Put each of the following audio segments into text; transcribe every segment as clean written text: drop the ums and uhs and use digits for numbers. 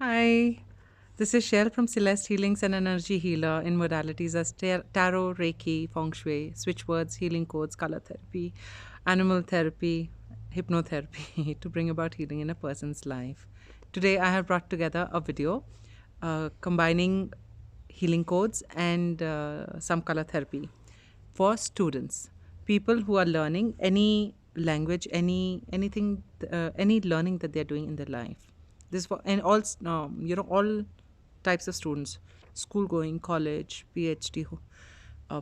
Hi, this is Shell from Celeste Healings and Energy Healer in modalities as tarot, Reiki, Feng Shui, switch words, healing codes, color therapy, animal therapy, hypnotherapy to bring about healing in a person's life. Today, I have brought together a video combining healing codes and some color therapy for students, people who are learning any language, anything, any learning that they're doing in their life. This for and all all types of students, school going, college, PhD,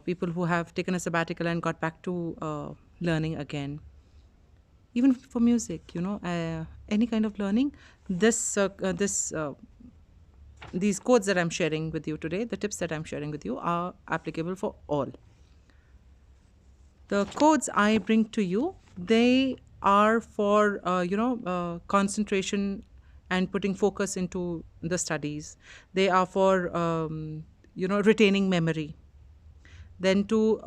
people who have taken a sabbatical and got back to learning again. Even for music, any kind of learning. This these codes that I'm sharing with you today, the tips that I'm sharing with you, are applicable for all. The codes I bring to you, they are for concentration and putting focus into the studies. They are for retaining memory. Then to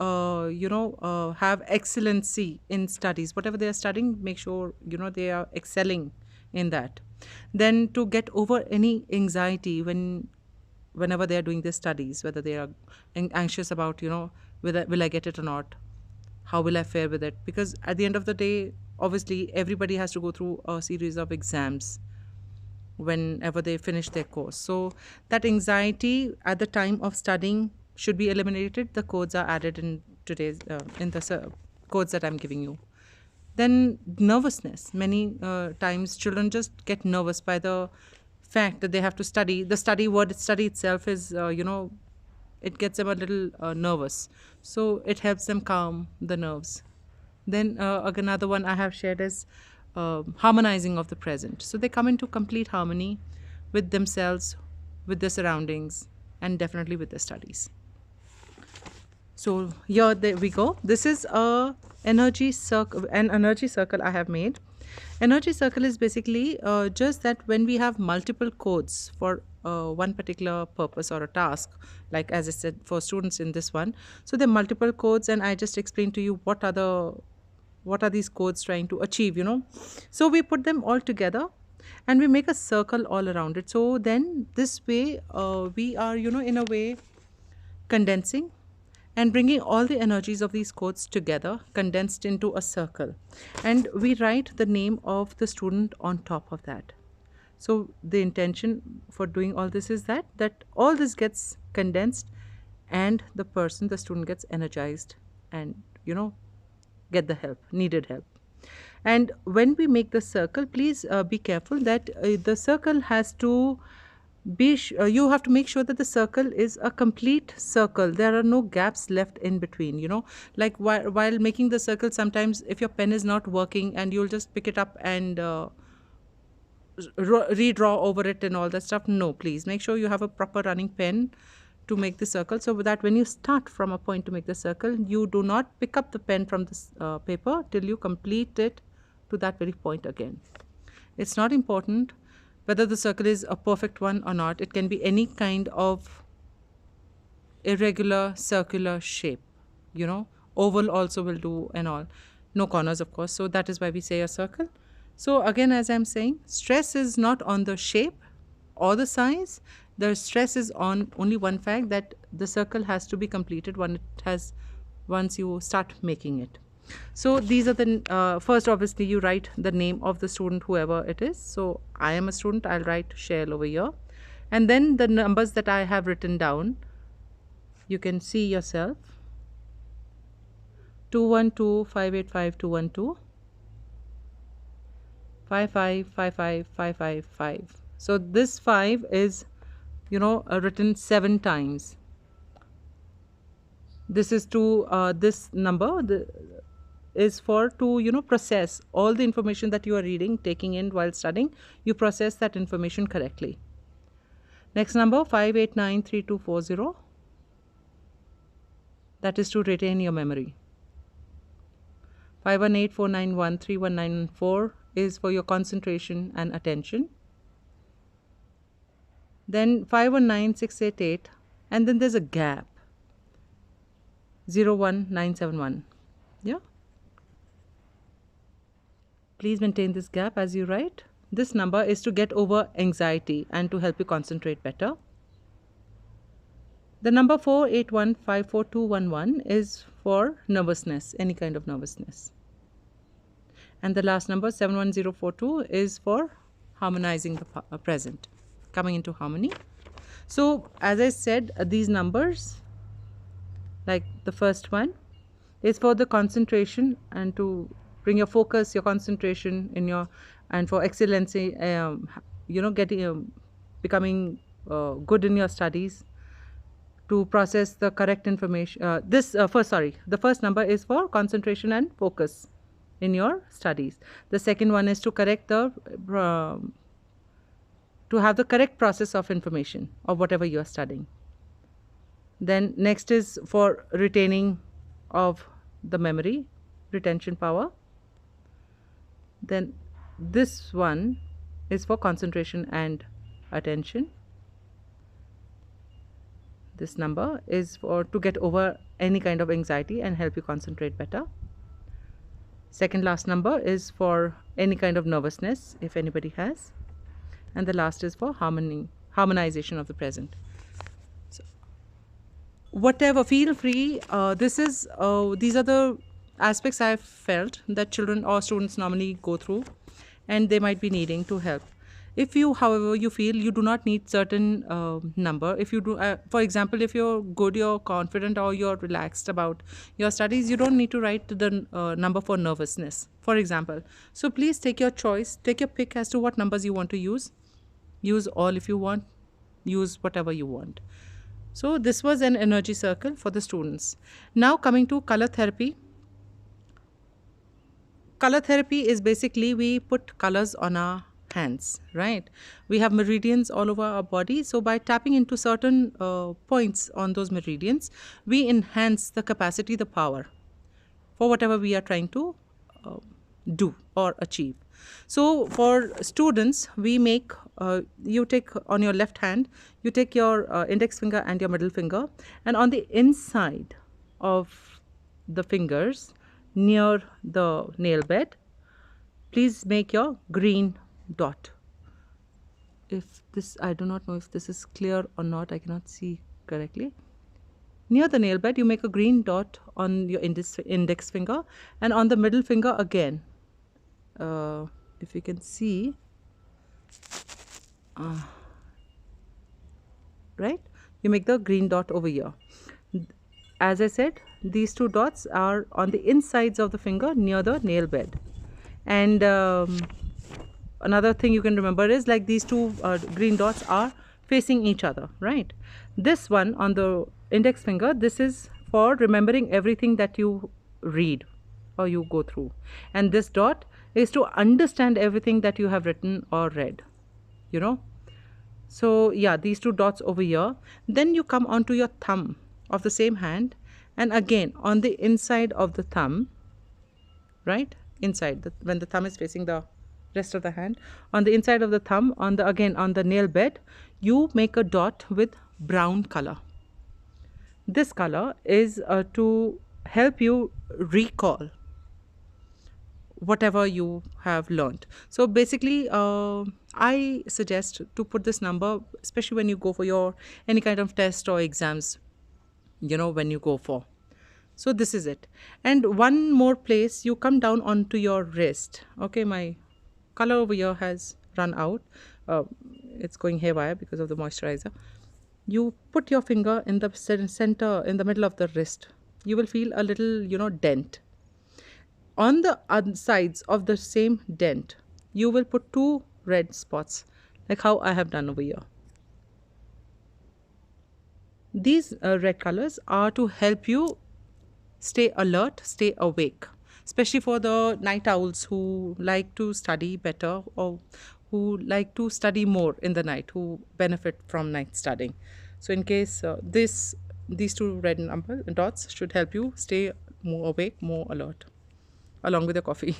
have excellency in studies, whatever they are studying, make sure they are excelling in that. Then to get over any anxiety whenever they are doing their studies, whether they are anxious about whether will I get it or not, how will I fare with it? Because at the end of the day, obviously, everybody has to go through a series of exams whenever they finish their course. So that anxiety at the time of studying should be eliminated. The codes are added in today's in the codes that I'm giving you. Then nervousness. Many times, children just get nervous by the fact that they have to study. The study itself is it gets them a little nervous. So it helps them calm the nerves. Then another one I have shared is harmonizing of the present. So they come into complete harmony with themselves, with their surroundings, and definitely with their studies. So here we go. This is an energy circle I have made. Energy circle is basically just that when we have multiple codes for one particular purpose or a task, like as I said for students in this one. So there are multiple codes, and I just explained to you what are these codes trying to achieve. So we put them all together and we make a circle all around it. So then this way we are in a way condensing and bringing all the energies of these codes together, condensed into a circle. And we write the name of the student on top of that. So the intention for doing all this is that all this gets condensed and the student gets energized and get the needed help. And when we make the circle, please be careful that the circle has to you have to make sure that the circle is a complete circle. There are no gaps left in between, like while making the circle, sometimes if your pen is not working and you'll just pick it up and redraw over it and all that stuff. No, please make sure you have a proper running pen to make the circle, so that when you start from a point to make the circle, you do not pick up the pen from this paper till you complete it to that very point again. It's not important whether the circle is a perfect one or not. It can be any kind of irregular circular shape, oval also will do, and all. No corners, of course. So that is why we say a circle. So again, as I'm saying, stress is not on the shape or the size. The stress is on only one fact, that the circle has to be completed once you start making it. So these are the first, obviously you write the name of the student, whoever it is. So I am a student, I'll write Shell over here, and then the numbers that I have written down, you can see yourself: 212 585 212, 55 555. So this 5 is written 7 times. This is to this number is for to process all the information that you are reading, taking in while studying. You process that information correctly. Next number, 5893240, that is to retain your memory. 51849131914 is for your concentration and attention. Then 519688, and then there's a gap, 01971. Yeah, please maintain this gap as you write. This number is to get over anxiety and to help you concentrate better. The number 4815421 is for nervousness, any kind of nervousness. And the last number 71042 is for harmonizing the present, coming into harmony. So as I said, these numbers, like the first one, is for the concentration and to bring your focus, your concentration in your, and for excellency, getting becoming good in your studies, to process the correct information. The first number is for concentration and focus in your studies. The second one is to correct the to have the correct process of information of whatever you are studying. Then next is for retaining of the memory, retention power. Then this one is for concentration and attention. This number is for to get over any kind of anxiety and help you concentrate better. Second last number is for any kind of nervousness, if anybody has. And the last is for harmonization of the present. So, whatever, feel free. These are the aspects I've felt that children or students normally go through, and they might be needing to help. If you, however, you feel you do not need certain number, if you do, for example, if you're good, you're confident, or you're relaxed about your studies, you don't need to write the number for nervousness, for example. So please take your choice, take your pick as to what numbers you want to use. Use all if you want, use whatever you want. So this was an energy circle for the students. Now coming to color therapy. Color therapy is basically we put colors on our hands, right? We have meridians all over our body. So by tapping into certain points on those meridians, we enhance the capacity, the power for whatever we are trying to do or achieve. So for students, we make, you take on your left hand, you take your index finger and your middle finger, and on the inside of the fingers near the nail bed, please make your green dot. If this, I do not know if this is clear or not, I cannot see correctly. Near the nail bed, you make a green dot on your index finger, and on the middle finger again. If you can see, right? You make the green dot over here. As I said, these two dots are on the insides of the finger near the nail bed. And another thing you can remember is like these two green dots are facing each other, right? This one on the index finger, this is for remembering everything that you read or you go through. And this dot is to understand everything that you have written or read, you know. So yeah, these two dots over here. Then you come onto your thumb of the same hand, and again on the inside of the thumb, right? Inside, when the thumb is facing the rest of the hand, on the inside of the thumb, on the, again on the nail bed, you make a dot with brown color. This color is to help you recall whatever you have learned. So basically, I suggest to put this number, especially when you go for your any kind of test or exams, you know, when you go for. So this is it. And one more place, you come down onto your wrist. Okay, my color over here has run out. It's going haywire because of the moisturizer. You put your finger in the center, in the middle of the wrist. You will feel a little, you know, dent. On the sides of the same dent, you will put two red spots, like how I have done over here. These red colors are to help you stay alert, stay awake, especially for the night owls who like to study better or who like to study more in the night, who benefit from night studying. So in case these two red dots should help you stay more awake, more alert, along with your coffee.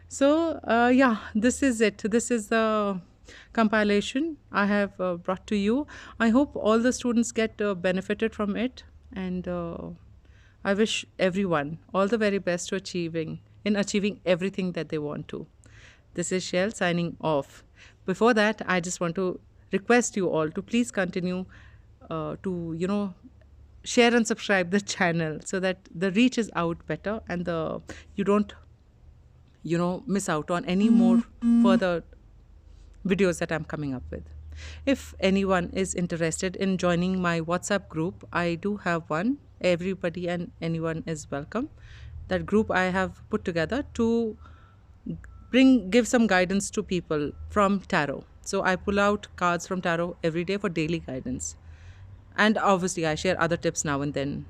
So yeah, this is it. This is the compilation I have brought to you. I hope all the students get benefited from it, and I wish everyone all the very best to achieving everything that they want to. This is Shell signing off. Before that, I just want to request you all to please continue to, share and subscribe the channel so that the reach is out better and the you don't, miss out on any more further videos that I'm coming up with. If anyone is interested in joining my WhatsApp group, I do have one. Everybody and anyone is welcome. That group I have put together to give some guidance to people from tarot. So I pull out cards from tarot every day for daily guidance. And obviously I share other tips now and then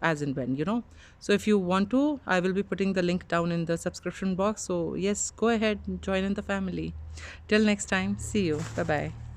as and when. So if you want to, I will be putting the link down in the subscription box. So yes, go ahead and join in the family. Till next time, see you. Bye bye.